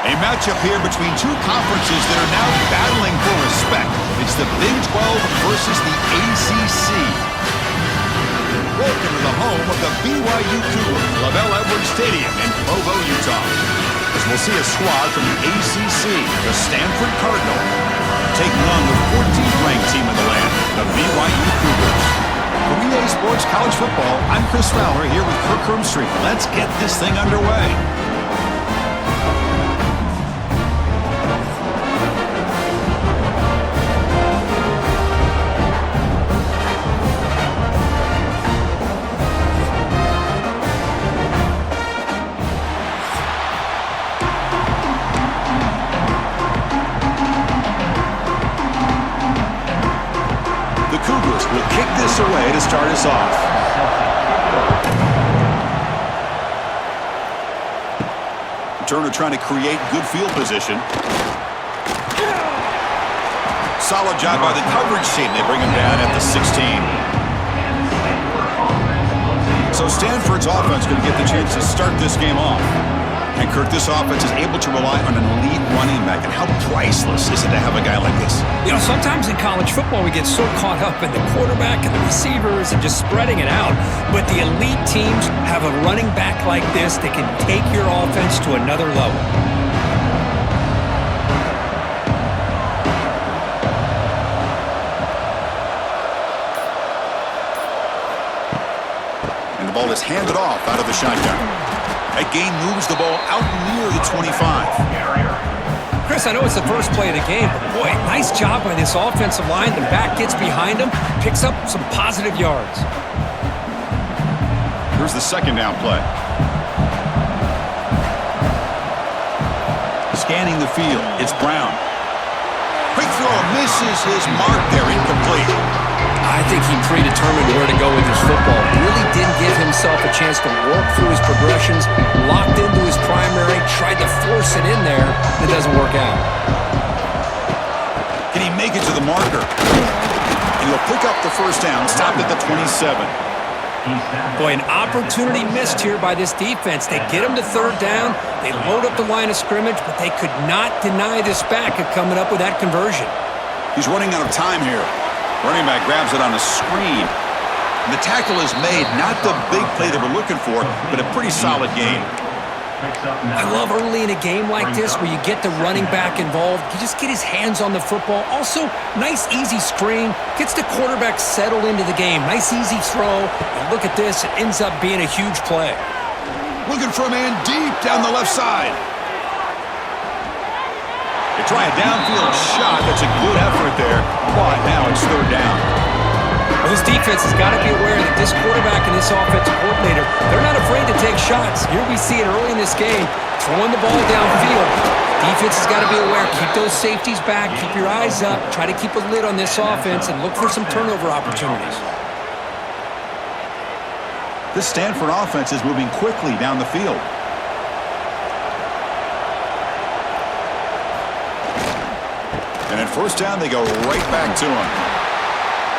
A matchup here between two conferences that are now battling for respect. It's the Big 12 versus the ACC. Welcome to the home of the BYU Cougars, LaVell Edwards Stadium in Provo, Utah. As we'll see a squad from the ACC, the Stanford Cardinal, taking on the 14th ranked team in the land, the BYU Cougars. For EA Sports College Football, I'm Chris Fowler here with Kirk Hermstreet. Let's get this thing underway. Kick this away to start us off. Turner trying to create good field position. Solid job by the coverage team. They bring him down at the 16. So Stanford's offense going to get the chance to start this game off. And Kirk, this offense is able to rely on an elite running back. And how priceless is it to have a guy like this? You know, sometimes in college football we get so caught up in the quarterback and the receivers and just spreading it out. But the elite teams have a running back like this that can take your offense to another level. And the ball is handed off out of the shotgun. That gain moves the ball out near the 25. Chris, I know it's the first play of the game, but boy, nice job by this offensive line. The back gets behind him, picks up some positive yards. Here's the second down play. Scanning the field, it's Brown. Quick throw, misses his mark there, incomplete. I think he predetermined where to go with his football. Really didn't give himself a chance to work through his progressions, locked into his primary, tried to force it in there, and it doesn't work out. Can he make it to the marker? And he'll pick up the first down, stopped at the 27. Boy, an opportunity missed here by this defense. They get him to third down, they load up the line of scrimmage, but they could not deny this back of coming up with that conversion. He's running out of time here. Running back grabs it on a screen. And the tackle is made. Not the big play that we're looking for, but a pretty solid game. I love early in a game like this where you get the running back involved. You just get his hands on the football. Also, nice, easy screen. Gets the quarterback settled into the game. Nice, easy throw. And look at this. It ends up being a huge play. Looking for a man deep down the left side. They try a downfield shot. That's a good effort there. But now it's third down. Well, this defense has got to be aware that this quarterback and this offensive coordinator, they're not afraid to take shots. Here we see it early in this game, throwing the ball downfield. Defense has got to be aware. Keep those safeties back. Keep your eyes up. Try to keep a lid on this offense and look for some turnover opportunities. This Stanford offense is moving quickly down the field. And at first down, they go right back to him.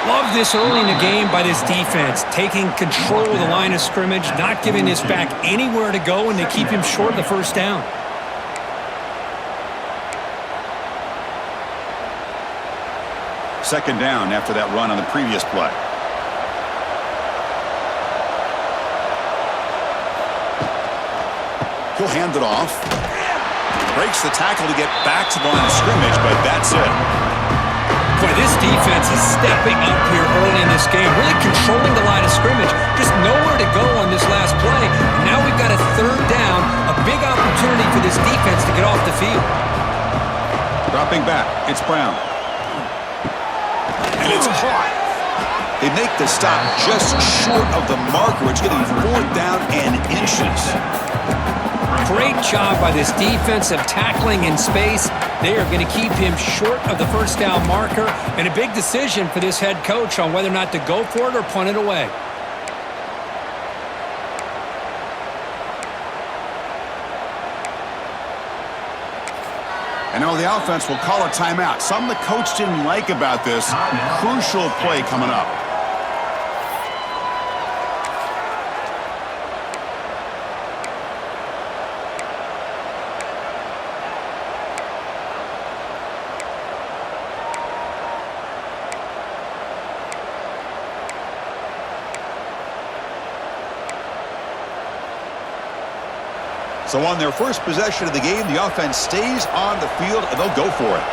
Love this early in the game by this defense, taking control of the line of scrimmage, not giving this back anywhere to go, and they keep him short of the first down. Second down after that run on the previous play. He'll hand it off. Breaks the tackle to get back to the line of scrimmage, but that's it. Boy, this defense is stepping up here early in this game, really controlling the line of scrimmage. Just nowhere to go on this last play. And now we've got a third down, a big opportunity for this defense to get off the field. Dropping back, it's Brown. And it's caught. They make the stop just short of the marker. It's getting fourth down and inches. Great job by this defensive tackling in space. They are going to keep him short of the first down marker, and a big decision for this head coach on whether or not to go for it or punt it away. And now the offense will call a timeout. Something the coach didn't like about this. Crucial play coming up. So on their first possession of the game, the offense stays on the field, and they'll go for it.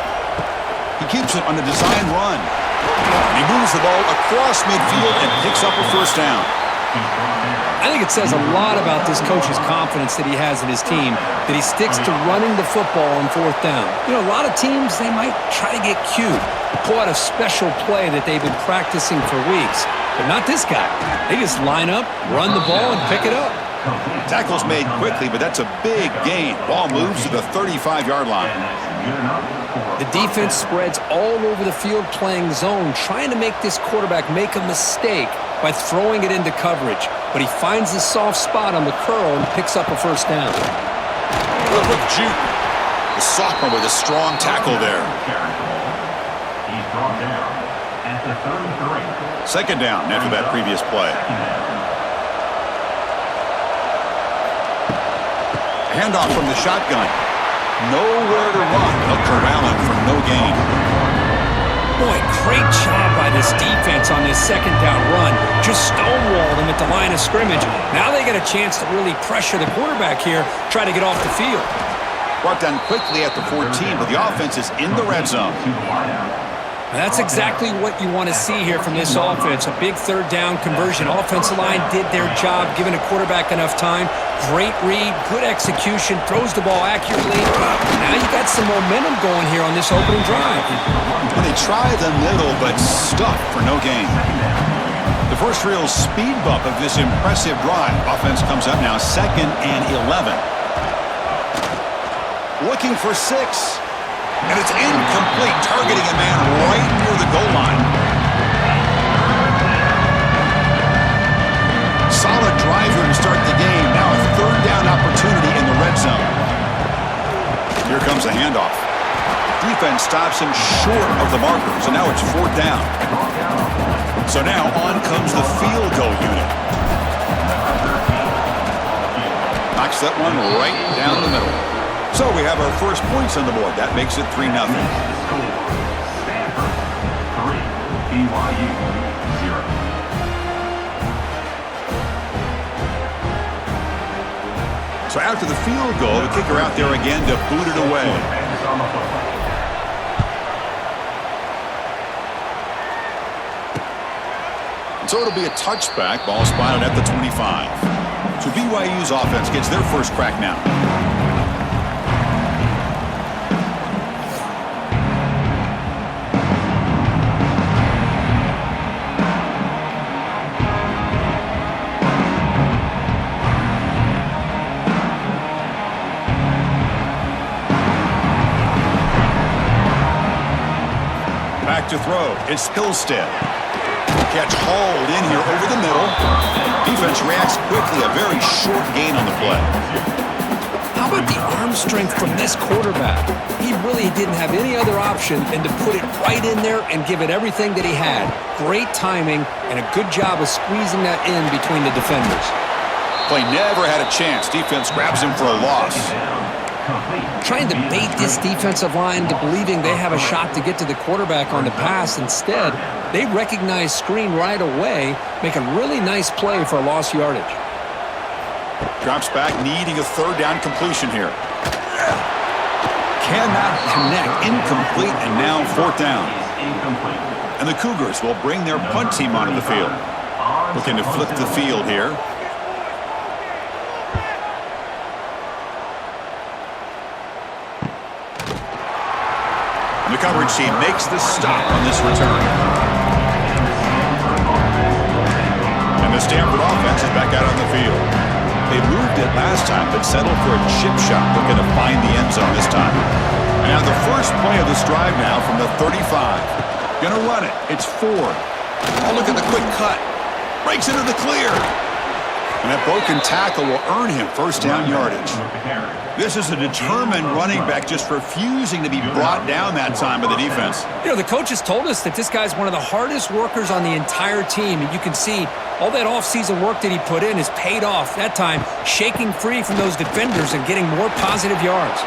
He keeps it on the design run. And he moves the ball across midfield and picks up a first down. I think it says a lot about this coach's confidence that he has in his team, that he sticks to running the football on fourth down. You know, a lot of teams, they might try to get cute, pull out a special play that they've been practicing for weeks. But not this guy. They just line up, run the ball, and pick it up. Tackle's made quickly, but that's a big gain. Ball moves to the 35-yard line. The defense spreads all over the field playing zone, trying to make this quarterback make a mistake by throwing it into coverage. But he finds the soft spot on the curl and picks up a first down. Quick juke. The sophomore with a strong tackle there. He's brought down at the 33. Second down after that previous play. Handoff from the shotgun. Nowhere to run. They'll corral him for no gain. Boy, great job by this defense on this second down run. Just stonewalled him at the line of scrimmage. Now they get a chance to really pressure the quarterback here, try to get off the field. Brought down quickly at the 14, but the offense is in the red zone. That's exactly what you want to see here from this offense. A big third down conversion. Offensive line did their job, giving a quarterback enough time. Great read, good execution, throws the ball accurately. Now you got some momentum going here on this opening drive. Well, they try the middle, but stuck for no gain. The first real speed bump of this impressive drive. Offense comes up now 2nd and 11. Looking for 6. And it's incomplete, targeting a man right near the goal line. Solid drive here to start the game. Now a third down opportunity in the red zone. Here comes a handoff. Defense stops him short of the markers, and now it's 4th down. So now on comes the field goal unit. Knocks that one right down the middle. So we have our first points on the board. That makes it 3-0. Stanford 3, BYU 0. So after the field goal, the kicker out there again to boot it away. And so it'll be a touchback. Ball spotted at the 25. So BYU's offense gets their first crack now. Back to throw. It's Hillstead. Catch hauled in here over the middle. Defense reacts quickly. A very short gain on the play. How about the arm strength from this quarterback? He really didn't have any other option than to put it right in there and give it everything that he had. Great timing and a good job of squeezing that in between the defenders. Play never had a chance. Defense grabs him for a loss. Trying to bait this defensive line to believing they have a shot to get to the quarterback on the pass. Instead, they recognize screen right away, make a really nice play for a lost yardage. Drops back, needing a third down completion here. Cannot connect. Incomplete, and now 4th down. And the Cougars will bring their punt team onto the field. Looking to flip the field here. The coverage team makes the stop on this return. And the Stanford offense is back out on the field. They moved it last time, but settled for a chip shot. Looking to find the end zone this time. And now the first play of this drive now from the 35. Gonna run it. It's 4. Oh, look at the quick cut. Breaks into the clear. And that broken tackle will earn him first down yardage. This is a determined running back just refusing to be brought down that time by the defense. You know, the coaches told us that this guy's one of the hardest workers on the entire team. And you can see all that offseason work that he put in has paid off. That time, shaking free from those defenders and getting more positive yards.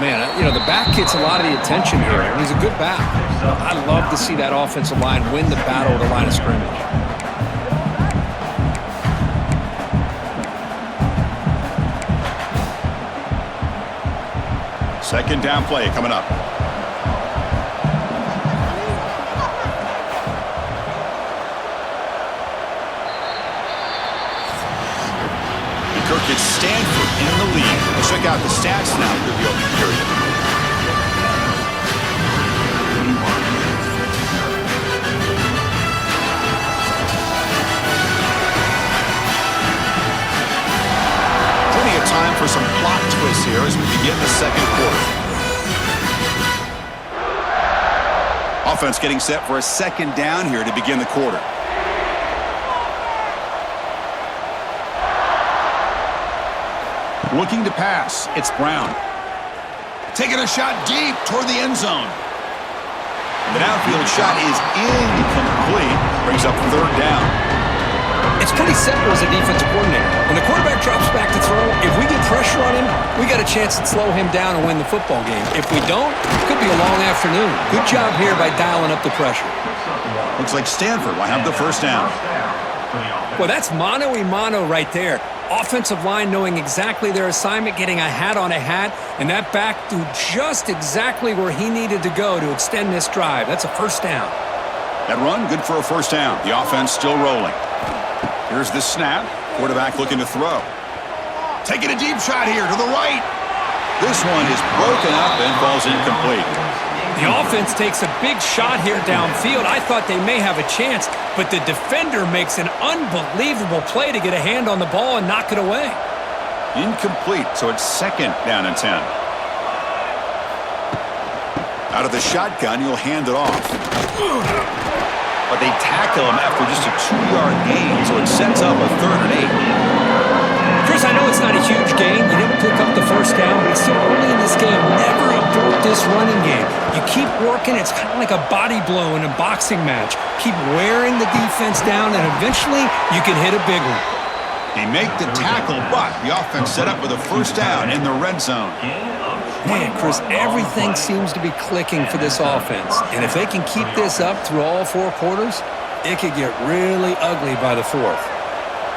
Man, you know, the back gets a lot of the attention here. And he's a good back. I love to see that offensive line win the battle at the line of scrimmage. Second down play coming up. Kirk gets Stanford in the lead. Let's check out the stats now through the opening period. Plenty of time for some plot twists here as we begin the second quarter. Offense getting set for a second down here to begin the quarter. Looking to pass, it's Brown. Taking a shot deep toward the end zone. The downfield shot is incomplete. Brings up third down. It's pretty simple as a defensive coordinator. When the quarterback drops back to throw, if we get pressure on him, we got a chance to slow him down and win the football game. If we don't, it could be a long afternoon. Good job here by dialing up the pressure. Looks like Stanford will have the first down. Well, that's mano-a-mano right there. Offensive line knowing exactly their assignment, getting a hat on a hat, and that back threw just exactly where he needed to go to extend this drive. That's a first down. That run, good for a first down. The offense still rolling. Here's the snap. Quarterback looking to throw. Taking a deep shot here to the right. This one is broken up and falls incomplete. The offense takes a big shot here downfield. I thought they may have a chance, but the defender makes an unbelievable play to get a hand on the ball and knock it away. Incomplete, so it's second down and 10. Out of the shotgun, he'll hand it off. But they tackle him after just a 2-yard gain, so it sets up a 3rd and 8. Chris, I know it's not a huge gain. You never pick up the first down, but it's still early in this game. Never abort this running game. You keep working. It's kind of like a body blow in a boxing match. Keep wearing the defense down, and eventually you can hit a big one. They make the tackle, but the offense set up with a first down in the red zone. Man, Chris, everything seems to be clicking for this offense. And if they can keep this up through all 4 quarters, it could get really ugly by the 4th.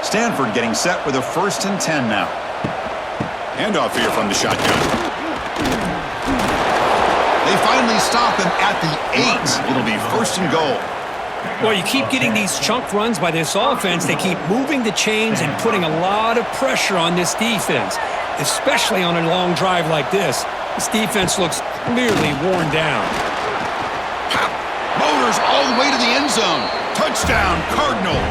Stanford getting set with a 1st and 10 now. Handoff here from the shotgun. They finally stop him at the 8. It'll be 1st and goal. Well, you keep getting these chunk runs by this offense. They keep moving the chains and putting a lot of pressure on this defense, especially on a long drive like this. This defense looks clearly worn down. Motors all the way to the end zone. Touchdown, Cardinal.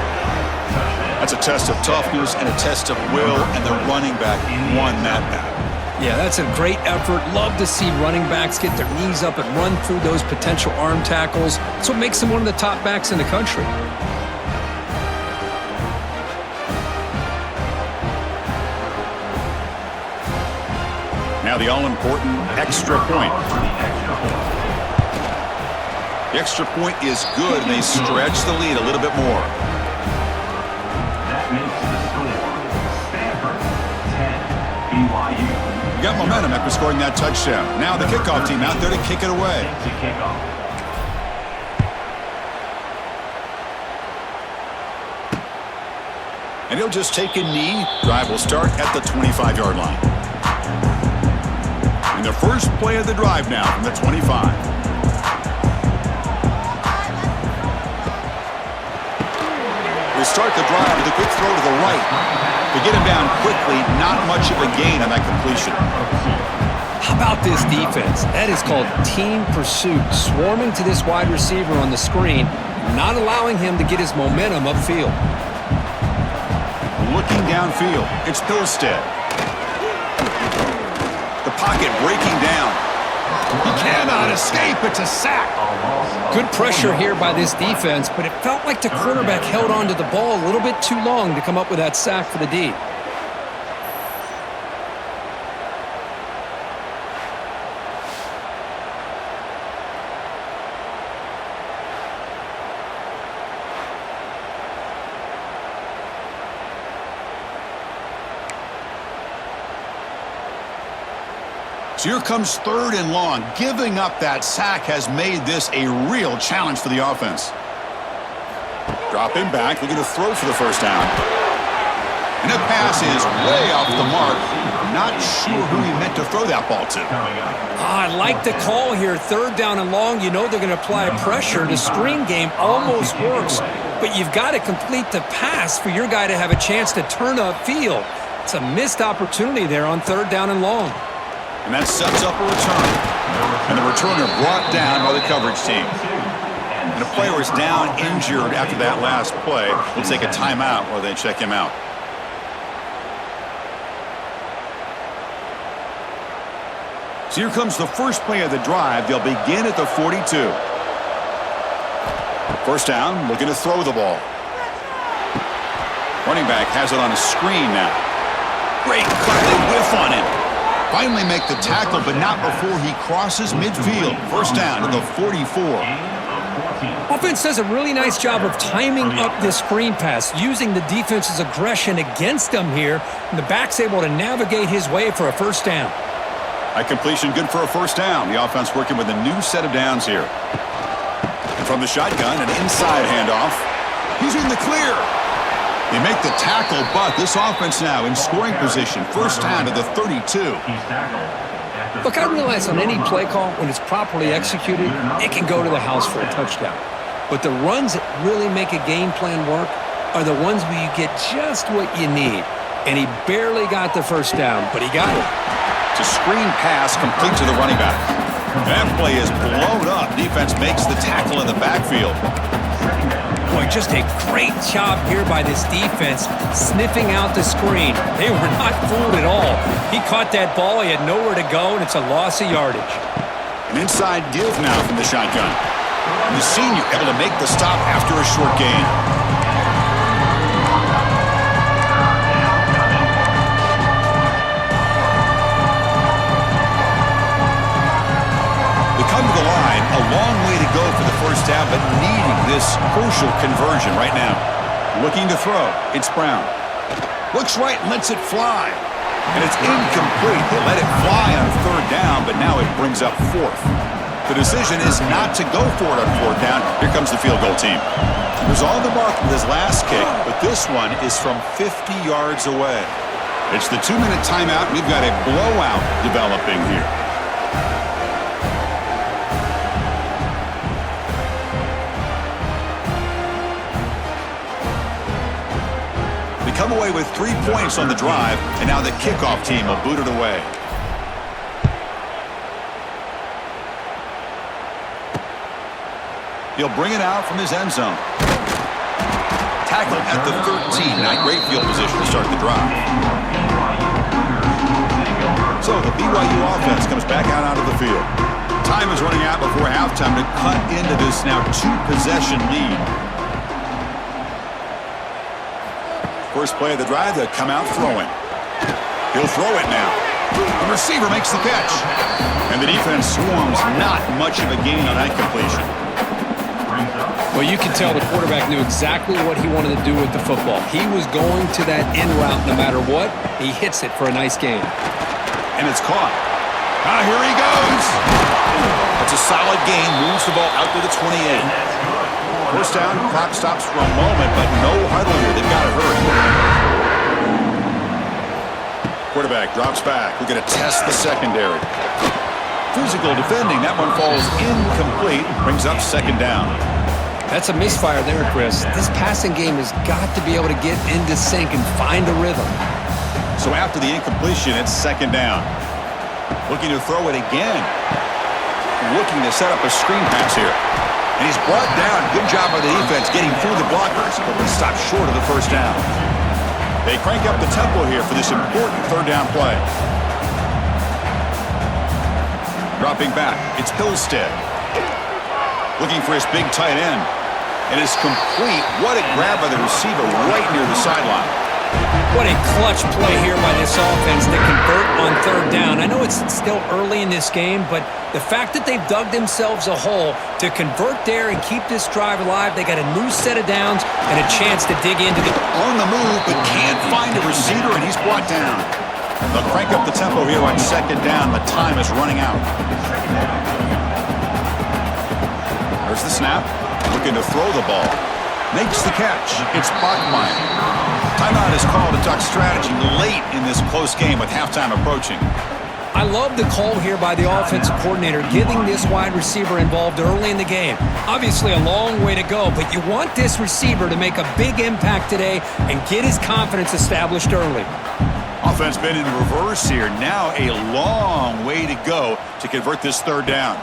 That's a test of toughness and a test of will, and the running back won that battle. Yeah, that's a great effort. Love to see running backs get their knees up and run through those potential arm tackles. That's what makes them one of the top backs in the country. Now the all-important extra point. The extra point is good, and they stretch the lead a little bit more. That makes the score Stanford 10, BYU. Got momentum after scoring that touchdown. Now the kickoff team out there to kick it away. To kick off. And he'll just take a knee. Drive will start at the 25-yard line. And the first play of the drive now from the 25. We'll start the drive with a quick throw to the right. To get him down quickly, not much of a gain on that completion. How about this defense? That is called team pursuit. Swarming to this wide receiver on the screen, not allowing him to get his momentum upfield. Looking downfield, it's Pilstead. The pocket breaking down. He cannot escape. It's a sack. Good pressure here by this defense, but it felt like the quarterback held on to the ball a little bit too long to come up with that sack for the D. So here comes 3rd and long. Giving up that sack has made this a real challenge for the offense. Drop him back, looking to throw for the first down. And that pass is way off the mark. Not sure who he meant to throw that ball to. I like the call here. 3rd down and long. You know they're going to apply pressure. The screen game almost works, but you've got to complete the pass for your guy to have a chance to turn upfield. It's a missed opportunity there on 3rd down and long. And that sets up a return. And the returner brought down by the coverage team. And a player is down injured after that last play. We'll take a timeout while they check him out. So here comes the first play of the drive. They'll begin at the 42. First down, looking to throw the ball. Running back has it on a screen now. Great cut, they whiff on it. Finally make the tackle, but not before he crosses midfield. First down to the 44. Offense does a really nice job of timing up this screen pass, using the defense's aggression against them here. And the back's able to navigate his way for a first down. A completion good for a first down. The offense working with a new set of downs here. And from the shotgun, an inside handoff. He's in the clear. They make the tackle, but this offense now in scoring position. First down to the 32. Look, I realize on any play call, when it's properly executed, it can go to the house for a touchdown. But the runs that really make a game plan work are the ones where you get just what you need. And he barely got the first down, but he got it. To screen pass complete to the running back. That play is blown up. Defense makes the tackle in the backfield. Boy, just a great job here by this defense, sniffing out the screen. They were not fooled at all. He caught that ball. He had nowhere to go, and it's a loss of yardage. An inside give now from the shotgun. And the senior able to make the stop after a short gain. Come to the line, a long way to go for the first down, but needing this crucial conversion right now. Looking to throw. It's Brown. Looks right and lets it fly. And it's incomplete. They let it fly on 3rd down, but now it brings up 4th. The decision is not to go for it on 4th down. Here comes the field goal team. He was on the mark with his last kick, but this one is from 50 yards away. It's the 2-minute timeout. We've got a blowout developing here. Come away with 3 points on the drive, and now the kickoff team will boot it away. He'll bring it out from his end zone. Tackled at the 13. Not great field position to start the drive. So the BYU offense comes back out onto the field. Time is running out before halftime to cut into this now 2-possession lead. First play of the drive, they'll come out throwing. He'll throw it now. The receiver makes the catch. And the defense swarms. Not much of a gain on that completion. Well, you can tell the quarterback knew exactly what he wanted to do with the football. He was going to that in route no matter what. He hits it for a nice gain. And it's caught. Ah, here he goes. It's a solid gain. Moves the ball out to the 28. First down, clock stops for a moment, but no huddle here. They've got to hurry. Quarterback drops back. We're going to test the secondary. Physical defending. That one falls incomplete. Brings up 2nd down. That's a misfire there, Chris. This passing game has got to be able to get into sync and find a rhythm. So after the incompletion, it's 2nd down. Looking to throw it again. Looking to set up a screen pass here. And he's brought down. Good job by the defense getting through the blockers, but they stop short of the first down. They crank up the tempo here for this important 3rd down play. Dropping back, it's Hillstead. Looking for his big tight end. And it's complete. What a grab by the receiver right near the sideline. What a clutch play here by this offense to convert on 3rd down. I know it's still early in this game, but the fact that they've dug themselves a hole to convert there and keep this drive alive, they got a new set of downs and a chance to dig into the... On the move, but can't find a receiver, and he's brought down. They'll crank up the tempo here on 2nd down. The time is running out. There's the snap. Looking to throw the ball. Makes the catch. It's Bachmeyer. Timeout is called to talk strategy late in this close game with halftime approaching. I love the call here by the offensive coordinator, getting this wide receiver involved early in the game. Obviously a long way to go, but you want this receiver to make a big impact today and get his confidence established early. Offense been in reverse here. Now a long way to go to convert this third down.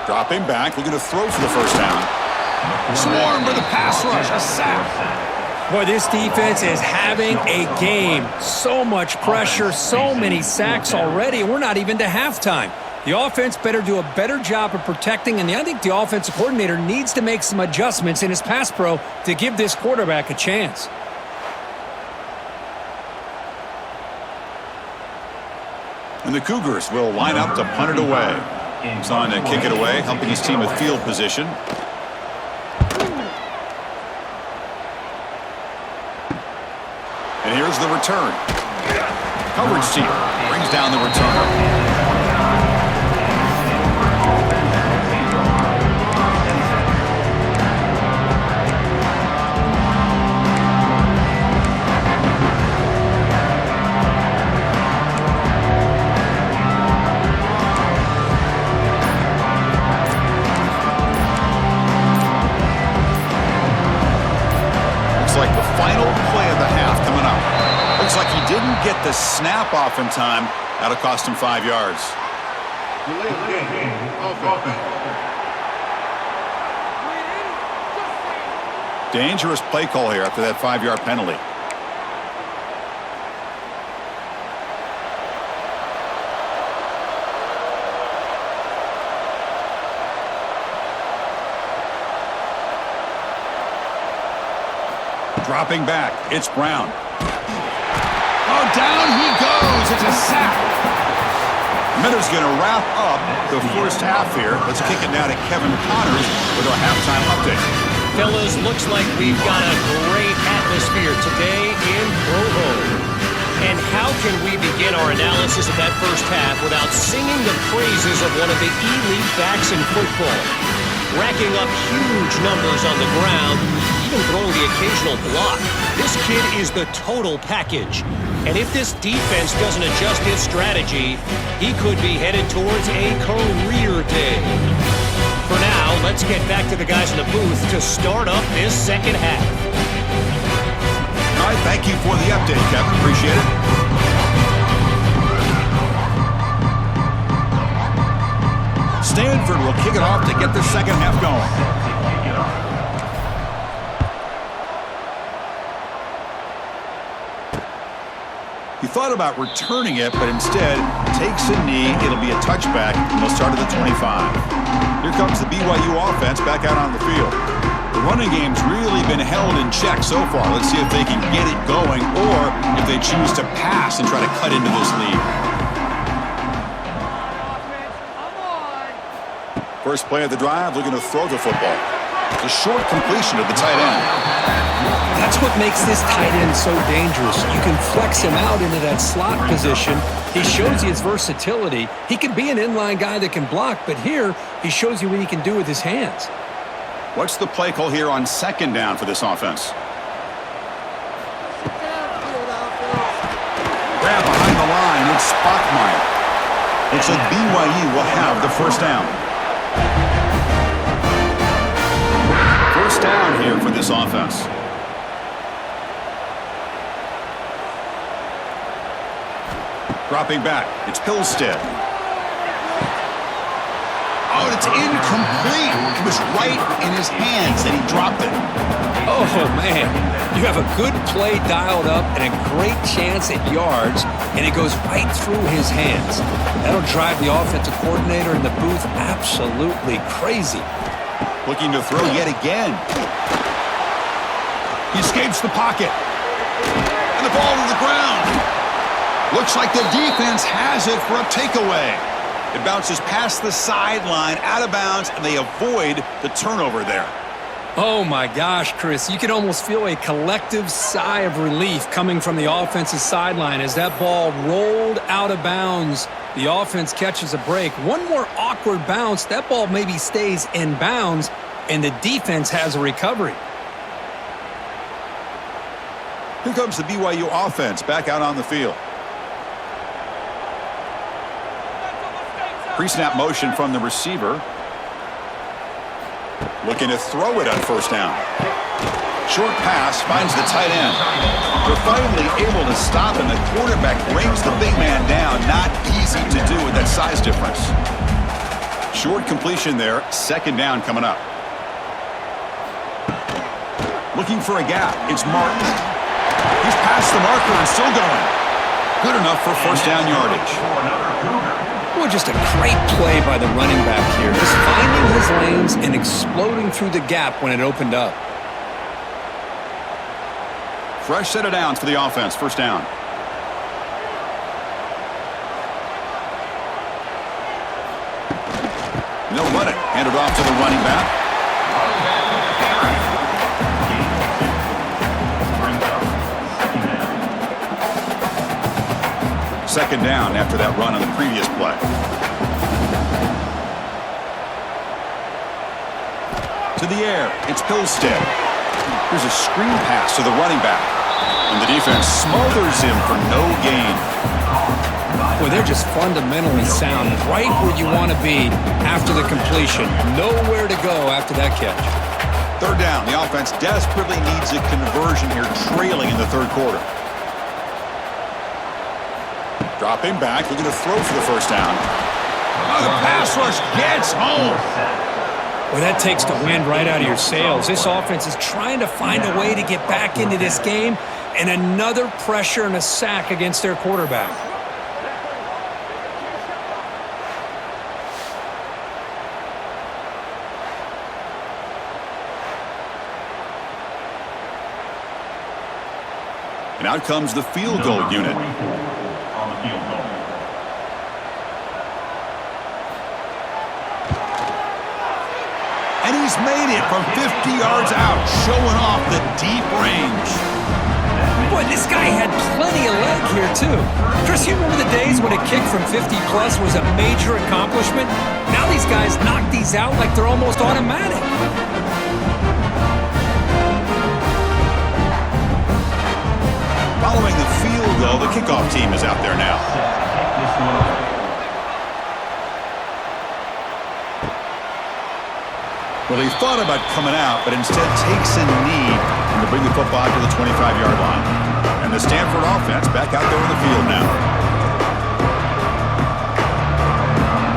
Dropping back, looking to throw for the first down. Swarm for the pass rush, a sack. Boy, this defense is having a game. So much pressure, so many sacks already, and we're not even to halftime. The offense better do a better job of protecting, and I think the offensive coordinator needs to make some adjustments in his pass pro to give this quarterback a chance. And the Cougars will line up to punt it away. He's on to kick it away, helping his team with field position. And here's the return. Coverage team brings down the return. Like the final play of the half coming up. Looks like he didn't get the snap off in time. That'll cost him 5 yards. Dangerous play call here after that 5-yard penalty. Dropping back, it's Brown. Oh, down he goes. It's a sack. Miller's going to wrap up the first half here. Let's kick it now to Kevin Connors with our halftime update. Fellas, looks like we've got a great atmosphere today in Provo. And how can we begin our analysis of that first half without singing the praises of one of the elite backs in football? Racking up huge numbers on the ground, even throwing the occasional block. This kid is the total package. And if this defense doesn't adjust its strategy, he could be headed towards a career day. For now, let's get back to the guys in the booth to start up this second half. All right, thank you for the update, Kevin. Appreciate it. Stanford will kick it off to get the second half going. He thought about returning it, but instead takes a knee. It'll be a touchback, and they'll start at the 25. Here comes the BYU offense back out on the field. The running game's really been held in check so far. Let's see if they can get it going, or if they choose to pass and try to cut into this lead. First play of the drive, looking to throw the football. It's a short completion of the tight end. That's what makes this tight end so dangerous. You can flex him out into that slot position. He shows you his versatility. He can be an inline guy that can block, but here he shows you what he can do with his hands. What's the play call here on second down for this offense? Grab behind the line, it's Spockmeyer. Looks like BYU will have the first down. First down here for this offense. Dropping back, it's Pilstead. Oh, it's incomplete. It was right in his hands that he dropped it. Oh, man. You have a good play dialed up and a great chance at yards, and it goes right through his hands. That'll drive the offensive coordinator in the booth absolutely crazy. Looking to throw yet again. He escapes the pocket. And the ball to the ground. Looks like the defense has it for a takeaway. It bounces past the sideline, out of bounds, and they avoid the turnover there. Oh, my gosh, Chris. You can almost feel a collective sigh of relief coming from the offensive sideline as that ball rolled out of bounds. The offense catches a break. One more awkward bounce. That ball maybe stays in bounds, and the defense has a recovery. Here comes the BYU offense back out on the field. Pre-snap motion from the receiver. Looking to throw it on first down. Short pass finds the tight end. They're finally able to stop him. The quarterback brings the big man down. Not easy to do with that size difference. Short completion there. Second down coming up. Looking for a gap. It's Martin. He's past the marker and still going. Good enough for first down yardage. Well, just a great play by the running back here. Just finding his lanes and exploding through the gap when it opened up. Fresh set of downs for the offense. First down. They'll run it. Hand it off to the running back. Second down after that run on the previous play. To the air. It's Pilstead. Here's a screen pass to the running back. And the defense smothers him for no gain. Well, they're just fundamentally sound, right where you want to be after the completion. Nowhere to go after that catch. Third down. The offense desperately needs a conversion here, trailing in the third quarter. Dropping back, looking to throw for the first down. Oh, the pass rush gets home. Well, that takes the wind right out of your sails. This offense is trying to find a way to get back into this game, and another pressure and a sack against their quarterback. And out comes the field goal unit. And he's made it from 50 yards out, showing off the deep range. Boy, this guy had plenty of leg here, too. Chris, you remember the days when a kick from 50-plus was a major accomplishment? Now these guys knock these out like they're almost automatic. Following the field goal, the kickoff team is out there now. Well, he thought about coming out, but instead takes a knee to bring the football to the 25-yard line. And the Stanford offense back out there on the field now.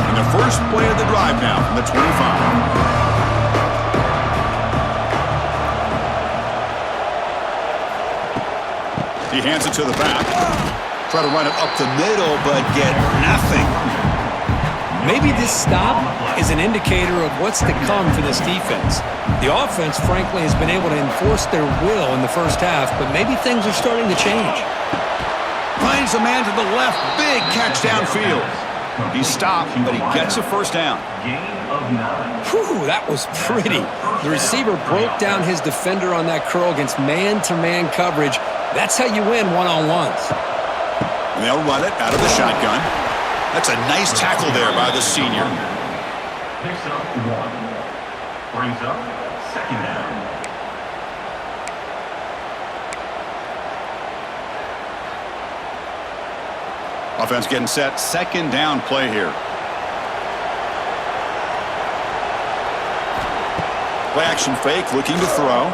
And the first play of the drive now from the 25. He hands it to the back. Try to run it up the middle, but get nothing. Maybe this stop is an indicator of what's to come for this defense. The offense, frankly, has been able to enforce their will in the first half, but maybe things are starting to change. Finds a man to the left. Big catch downfield. He stopped, but he gets a first down. Whew, that was pretty. The receiver broke down his defender on that curl against man-to-man coverage. That's how you win one-on-ones. And they'll run it out of the shotgun. That's a nice tackle there by the senior. Picks up one. Brings up second down. Offense getting set. Second down play here. Play action fake, looking to throw.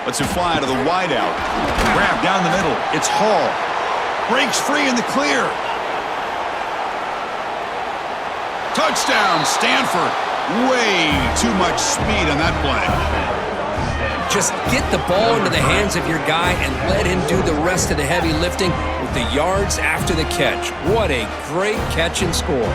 Lets it fly to the wideout. Grab down the middle. It's Hall. Breaks free in the clear. Touchdown, Stanford. Way too much speed on that play. Just get the ball into the hands of your guy and let him do the rest of the heavy lifting with the yards after the catch. What a great catch and score.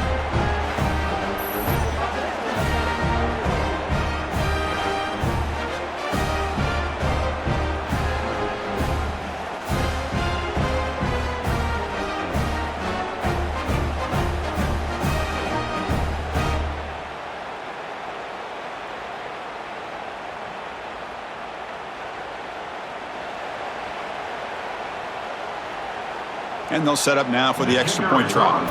And they'll set up now for the extra point try.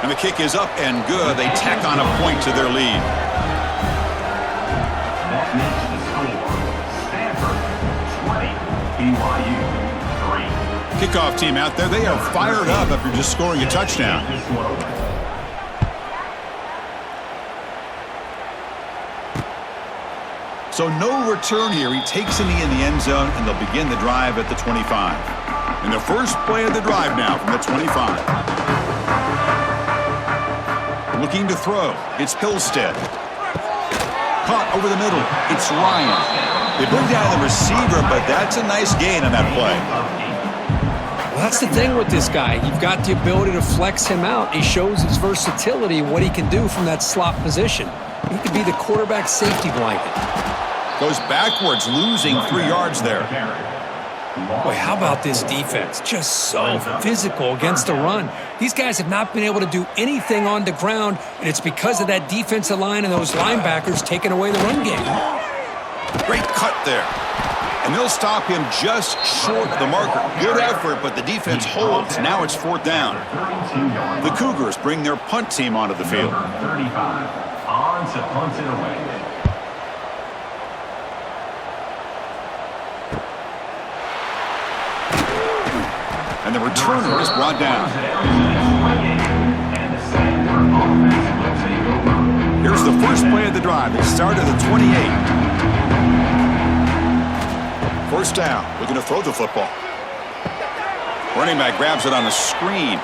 And the kick is up and good. They tack on a point to their lead. That makes the score Stanford Kickoff team out there, they are fired up after just scoring a touchdown. So no return here. He takes a knee in the end zone, and they'll begin the drive at the 25. And the first play of the drive now from the 25. Looking to throw. It's Hillstead. Caught over the middle. It's Ryan. They bring down the receiver, but that's a nice gain on that play. Well, that's the thing with this guy. You've got the ability to flex him out. He shows his versatility, what he can do from that slot position. He could be the quarterback safety blanket. Goes backwards, losing 3 yards there. Boy, how about this defense? Just so physical against the run. These guys have not been able to do anything on the ground, and it's because of that defensive line and those linebackers taking away the run game. Great cut there. And they'll stop him just short of the marker. Good effort, but the defense holds. Now it's 4th down. The Cougars bring their punt team onto the field. 35. On to punt it away. And the returner is brought down. Here's the first play of the drive. It started at the 28. First down. Looking to throw the football. Running back grabs it on the screen.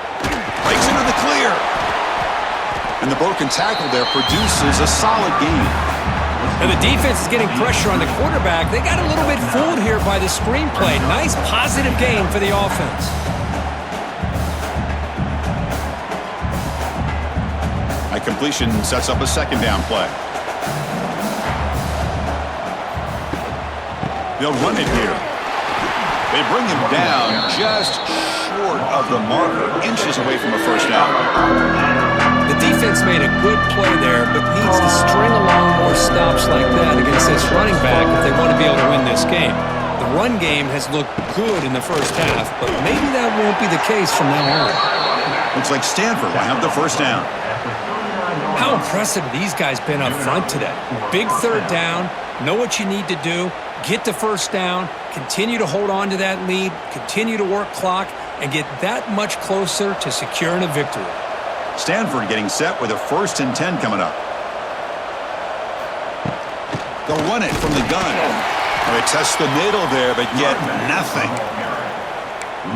Breaks into the clear. And the broken tackle there produces a solid gain. And the defense is getting pressure on the quarterback. They got a little bit fooled here by the screenplay. Nice positive gain for the offense. A completion sets up a 2nd down play. They'll run it here. They bring him down just short of the marker, inches away from a first down. The defense made a good play there, but needs to string along more stops like that against this running back if they want to be able to win this game. The run game has looked good in the first half, but maybe that won't be the case from now on. Looks like Stanford will have the first down. How impressive have these guys been up front today? Big 3rd down, know what you need to do, get the first down, continue to hold on to that lead, continue to work clock, and get that much closer to securing a victory. Stanford getting set with a 1st and 10 coming up. They'll run it from the gun. They test the middle there, but get nothing.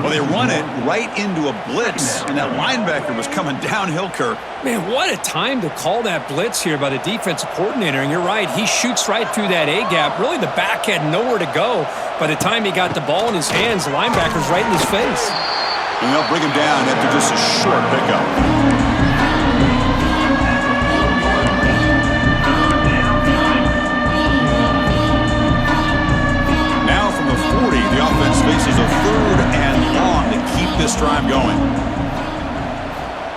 Well, they run it right into a blitz, and that linebacker was coming downhill, Kirk. Man, what a time to call that blitz here by the defensive coordinator. And you're right, he shoots right through that A-gap. Really, the back had nowhere to go. By the time he got the ball in his hands, the linebacker's right in his face. And they'll bring him down after just a short pickup. Now from the 40, the offense faces a 3rd and long to keep this drive going.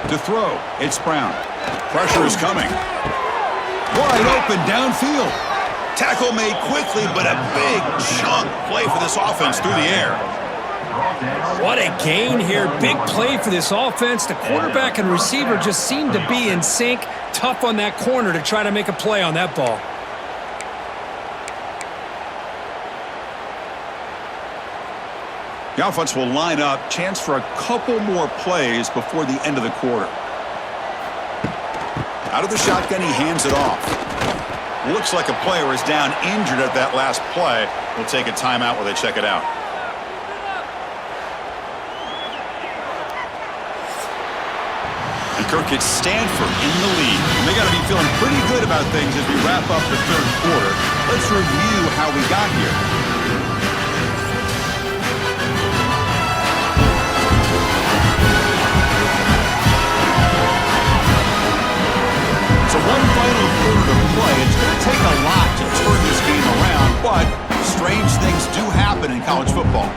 To throw, it's Brown. Pressure is coming. Wide open downfield. Tackle made quickly, but a big chunk play for this offense through the air. What a gain here. Big play for this offense. The quarterback and receiver just seem to be in sync. Tough on that corner to try to make a play on that ball. The offense will line up. Chance for a couple more plays before the end of the quarter. Out of the shotgun, he hands it off. Looks like a player is down injured at that last play. We'll take a timeout while they check it out. And Kirk, it's Stanford in the lead. And they got to be feeling pretty good about things as we wrap up the 3rd quarter. Let's review how we got here. So one final quarter to play. It's going to take a lot to turn this game around, but strange things do happen in college football.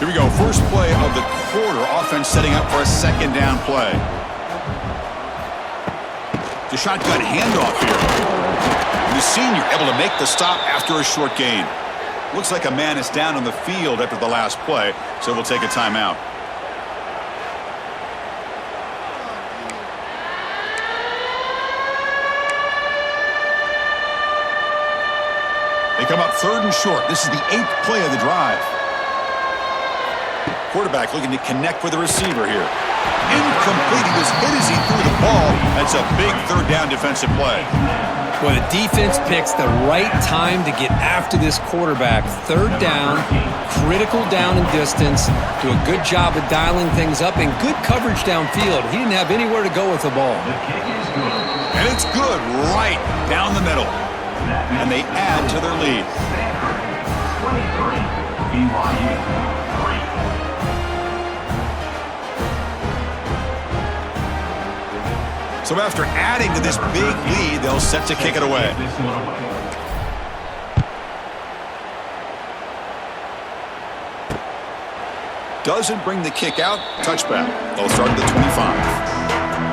Here we go. First play of the quarter. Offense setting up for a 2nd down play. The shotgun handoff here. And the senior able to make the stop after a short gain. Looks like a man is down on the field after the last play, so we'll take a timeout. They come up 3rd and short. This is the 8th play of the drive. Quarterback looking to connect with the receiver here. Incomplete. He was hit as he threw the ball. That's a big third down defensive play. Well, the defense picks the right time to get after this quarterback. Third down, critical down and distance. Do a good job of dialing things up and good coverage downfield. He didn't have anywhere to go with the ball. And it's good right down the middle. And they add to their lead. Stanford 23, BYU 3. So after adding to this big lead, they'll set to kick it away. Doesn't bring the kick out. Touchback. They'll start at the 25.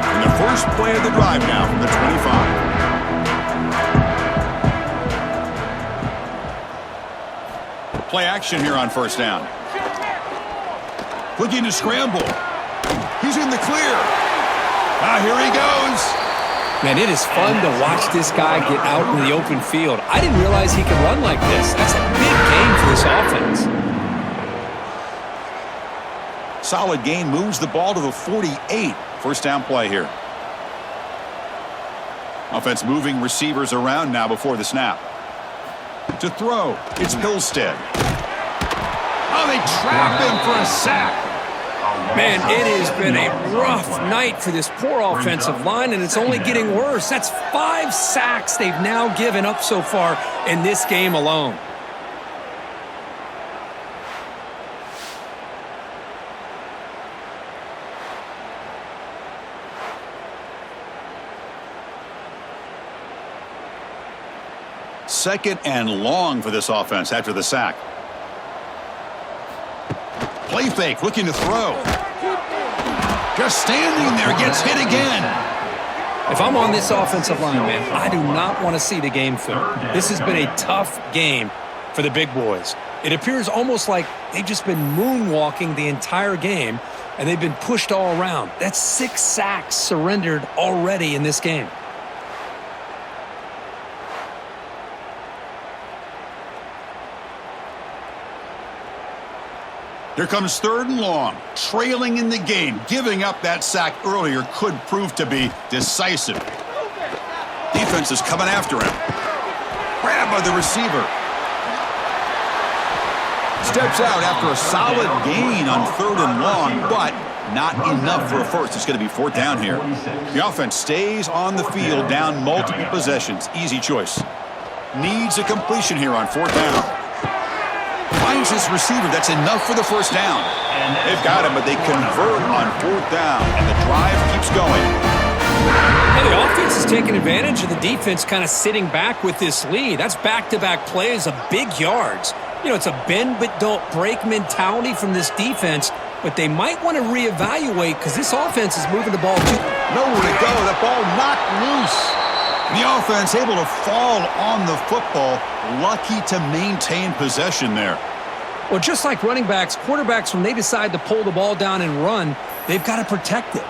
And the first play of the drive now from the 25. Play action here on first down. Looking to scramble. He's in the clear. Here he goes. Man, it is fun to watch this guy get out in the open field. I didn't realize he could run like this. That's a big game for this offense. Solid gain, moves the ball to the 48. First down play here. Offense moving receivers around now before the snap. To throw, it's Hillstead. Oh, they trap him for a sack. Man, it has been a rough night for this poor offensive line, and it's only getting worse. That's 5 sacks they've now given up so far in this game alone. Second and long for this offense after the sack. Play fake, looking to throw. Just standing there, gets hit again. If I'm on this offensive line, man, I do not want to see the game film. This has been a tough game for the big boys. It appears almost like they've just been moonwalking the entire game, and they've been pushed all around. That's 6 sacks surrendered already in this game. Here comes third and long, trailing in the game. Giving up that sack earlier could prove to be decisive. Defense is coming after him. Grab by the receiver. Steps out after a solid gain on third and long, but not enough for a first. It's going to be fourth down here. The offense stays on the field, down multiple possessions. Easy choice. Needs a completion here on fourth down. Finds his receiver. That's enough for the first down. They've got him, but they convert on fourth down, and the drive keeps going. And the offense is taking advantage of the defense kind of sitting back with this lead. That's back-to-back plays of big yards. You know, it's a bend but don't break mentality from this defense, but they might want to reevaluate because this offense is moving the ball too. Nowhere to go. The ball knocked loose. The offense able to fall on the football. Lucky to maintain possession there. Well, just like running backs, quarterbacks, when they decide to pull the ball down and run, they've got to protect it.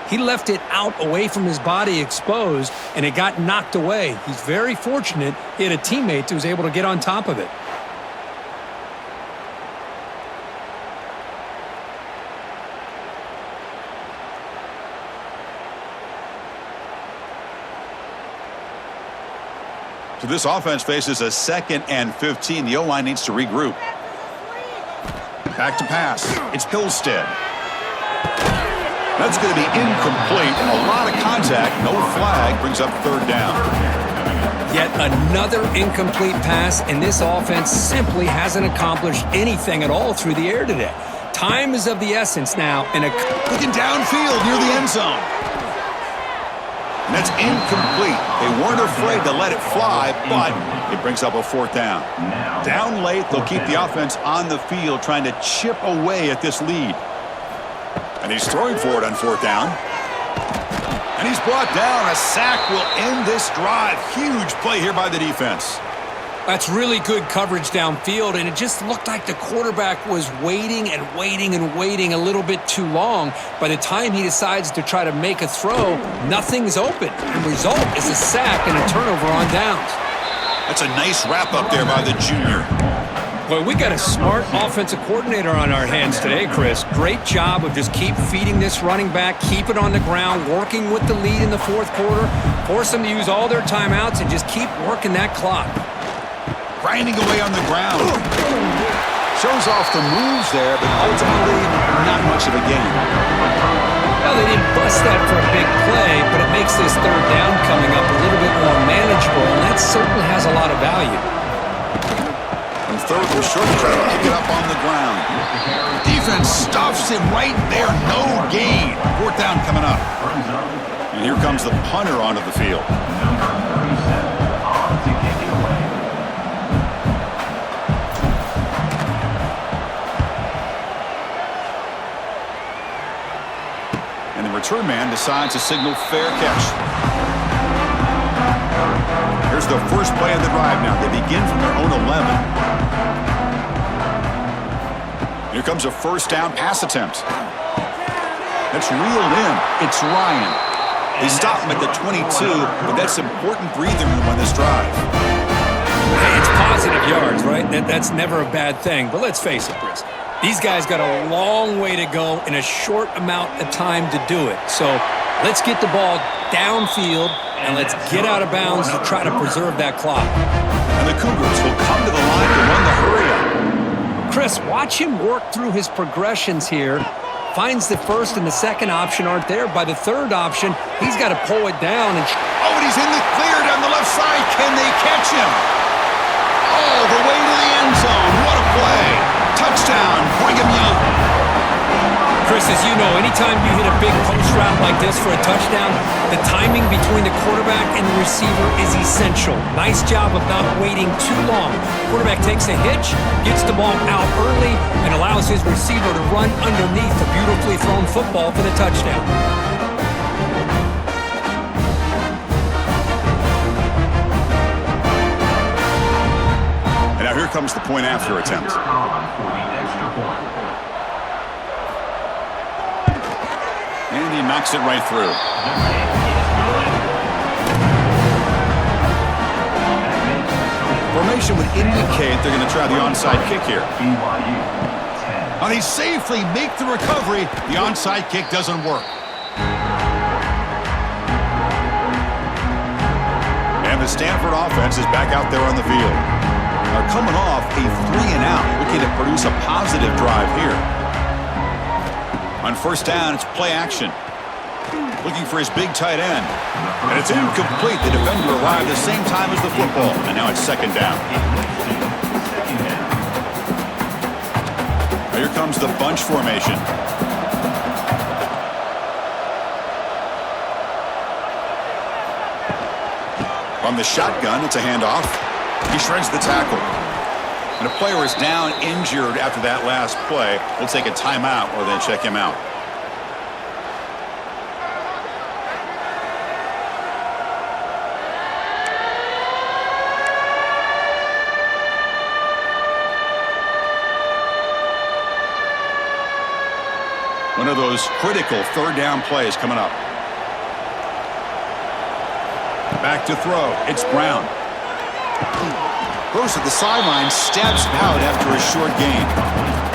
He left it out away from his body exposed, and it got knocked away. He's very fortunate he had a teammate who was able to get on top of it. So this offense faces a 2nd and 15. The O-line needs to regroup. Back to pass. It's Hillstead. That's going to be incomplete. A lot of contact. No flag. Brings up third down. Yet another incomplete pass, and this offense simply hasn't accomplished anything at all through the air today. Time is of the essence now. Looking downfield near the end zone. And that's incomplete. They weren't afraid to let it fly, but it brings up a fourth down. Down late, they'll keep the offense on the field trying to chip away at this lead. And he's throwing for it on fourth down. And he's brought down. A sack will end this drive. Huge play here by the defense. That's really good coverage downfield, and it just looked like the quarterback was waiting and waiting and waiting a little bit too long. By the time he decides to try to make a throw, nothing's open. The result is a sack and a turnover on downs. That's a nice wrap up there by the junior. But we got a smart offensive coordinator on our hands today, Chris. Great job of just keep feeding this running back, keep it on the ground, working with the lead in the fourth quarter, force them to use all their timeouts, and just keep working that clock. Grinding away on the ground. Shows off the moves there, but ultimately not much of a gain. Well, they didn't bust that for a big play, but it makes this third down coming up a little bit more manageable, and that certainly has a lot of value. And third and short, trying to pick it up on the ground. Defense stuffs him right there. No gain. Fourth down coming up. And here comes the punter onto the field. Number 37 on to kick it away. And the return man decides to signal fair catch. Here's the first play of the drive now. They begin from their own 11. Here comes a first down pass attempt. That's reeled in. It's Ryan. They stop him at the 22, but that's important breathing room on this drive. Hey, it's positive yards, right? That's never a bad thing. But let's face it, Chris. These guys got a long way to go in a short amount of time to do it. So let's get the ball downfield, and let's get out of bounds to try to preserve that clock. And the Cougars will come to the line to run the hurry-up. Chris, watch him work through his progressions here. Finds the first and the second option aren't there. By the third option, he's got to pull it down. And oh, and he's in the clear down the left side. Can they catch him? All the way to the end zone. What a play. Touchdown, Brigham Young. Chris, as you know, anytime you hit a big post route like this for a touchdown, the timing between the quarterback and the receiver is essential. Nice job of not waiting too long. Quarterback takes a hitch, gets the ball out early, and allows his receiver to run underneath the beautifully thrown football for the touchdown. And now here comes the point after attempt. And he knocks it right through. Formation would indicate they're going to try the onside kick here. Now they safely make the recovery. The onside kick doesn't work. And the Stanford offense is back out there on the field. They're coming off a 3-and-out, looking to produce a positive drive here. On first down, it's play action. Looking for his big tight end. And it's incomplete. The defender arrived the same time as the football. And now it's second down. Now here comes the bunch formation. From the shotgun, it's a handoff. He shreds the tackle. And a player is down injured after that last play. We'll take a timeout or then check him out. One of those critical third down plays coming up. Back to throw. It's Brown. Goes to the sideline, steps out after a short gain.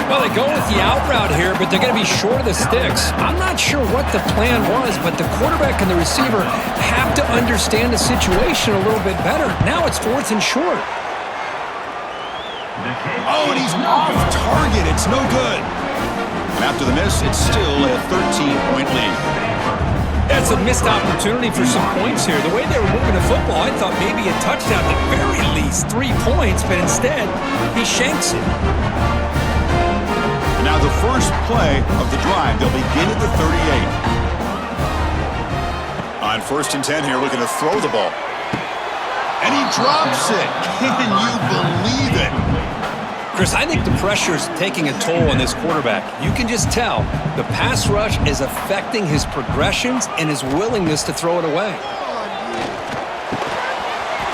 Well, they go with the out route here, but they're going to be short of the sticks. I'm not sure what the plan was, but the quarterback and the receiver have to understand the situation a little bit better. Now it's fourth and short. Oh, and he's off target. It's no good. And after the miss, it's still a 13-point lead. That's a missed opportunity for some points here. The way they were moving the football, I thought maybe a touchdown at the very least, 3 points, but instead, he shanks it. And now the first play of the drive, they'll begin at the 38. On first and 10 here, looking to throw the ball. And he drops it. Can you believe it? Chris, I think the pressure is taking a toll on this quarterback. You can just tell the pass rush is affecting his progressions and his willingness to throw it away.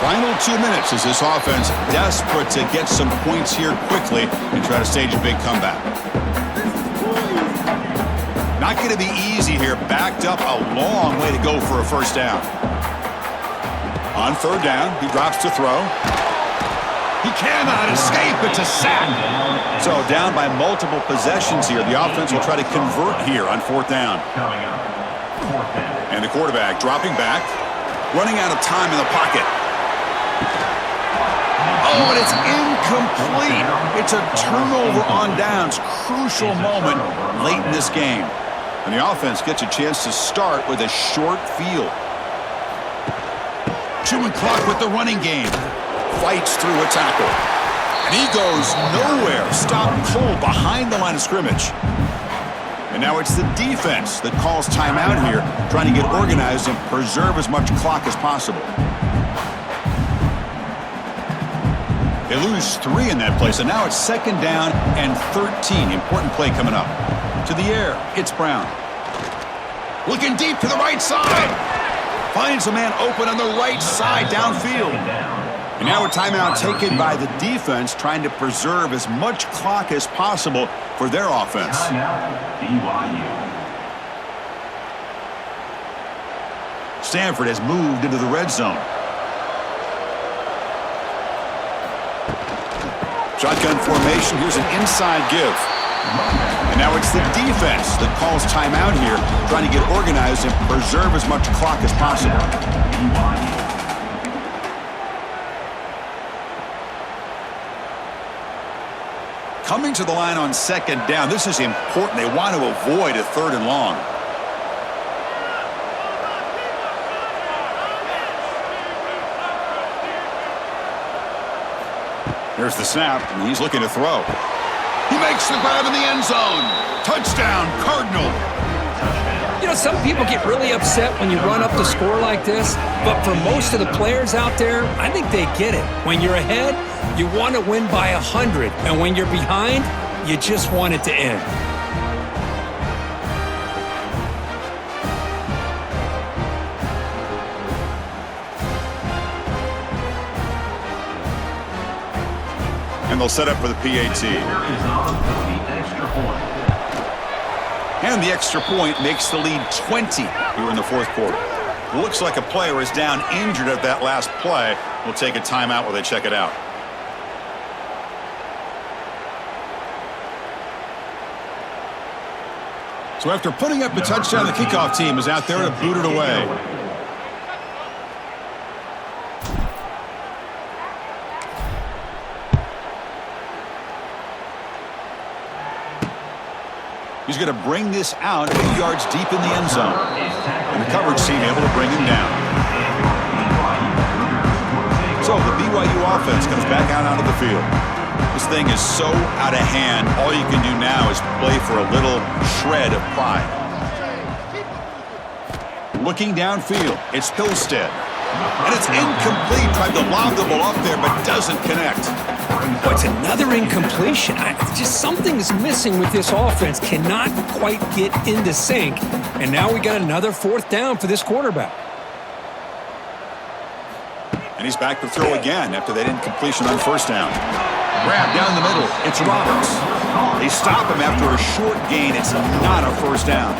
Final 2 minutes as this offense desperate to get some points here quickly and try to stage a big comeback. Not going to be easy here. Backed up a long way to go for a first down. On third down, he drops to throw. He cannot escape. It's a sack. So down by multiple possessions here. The offense will try to convert here on 4th down. And the quarterback dropping back, running out of time in the pocket. Oh, and it's incomplete. It's a turnover on downs. Crucial moment late in this game. And the offense gets a chance to start with a short field. Chewing clock with the running game. Fights through a tackle. And he goes nowhere. Stop cold behind the line of scrimmage. And now it's the defense that calls timeout here, trying to get organized and preserve as much clock as possible. They lose 3 in that play, so now it's 2nd down and 13. Important play coming up. To the air, it's Brown. Looking deep to the right side. Finds a man open on the right side downfield. And now a timeout taken by the defense, trying to preserve as much clock as possible for their offense. BYU. Stanford has moved into the red zone. Shotgun formation. Here's an inside give. And now it's the defense that calls timeout here, trying to get organized and preserve as much clock as possible. Coming to the line on 2nd down. This is important. They want to avoid a 3rd and long. There's the snap, and he's looking to throw. He makes the grab in the end zone. Touchdown, Cardinal. You know, some people get really upset when you run up the score like this, but for most of the players out there, I think they get it. When you're ahead, you want to win by 100, and when you're behind, you just want it to end. And they'll set up for the PAT. And the extra point makes the lead 20 here in the 4th quarter. Looks like a player is down injured at that last play. We'll take a timeout while they check it out. So after putting up a touchdown, the kickoff team is out there to boot it away. He's going to bring this out 8 yards deep in the end zone. And the coverage team able to bring him down. So the BYU offense comes back out onto the field. This thing is so out of hand. All you can do now is play for a little shred of pride. Looking downfield, it's Pilstead. And it's incomplete. Tried to lob the ball up there, but doesn't connect. Oh, it's another incompletion. Just something's missing with this offense. Cannot quite get into sync. And now we got another 4th down for this quarterback. And he's back to throw again after that incompletion on 1st down. Grab down the middle. It's Roberts. They stop him after a short gain. It's not a 1st down.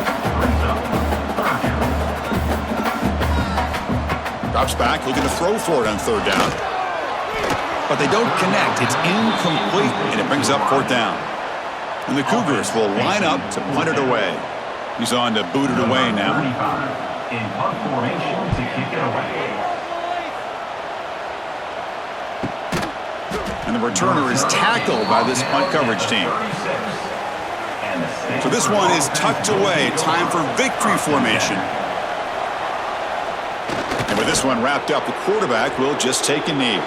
Drops back, looking to throw for it on 3rd down. But they don't connect. It's incomplete, and it brings up 4th down. And the Cougars will line up to punt it away. He's on to boot it away now. In punt formation to kick it away. And the returner is tackled by this punt coverage team. So this one is tucked away. Time for victory formation. And with this one wrapped up, the quarterback will just take a knee.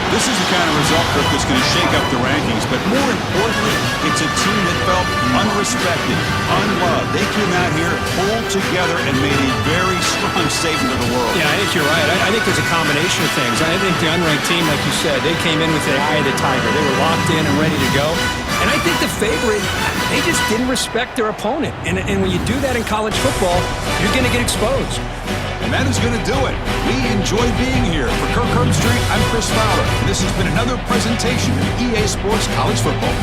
This is the kind of result that's going to shake up the rankings, but more importantly, it's a team that felt unrespected, unloved. They came out here, pulled together, and made a very strong statement to the world. Yeah, I think you're right. I think there's a combination of things. I think the unranked team, like you said, they came in with the eye of the tiger. They were locked in and ready to go. And I think the favorite, they just didn't respect their opponent. And when you do that in college football, you're going to get exposed. And that is going to do it. We enjoyed being here. For Kirk Herbstreit, I'm Chris Fowler. This has been another presentation of EA Sports College Football.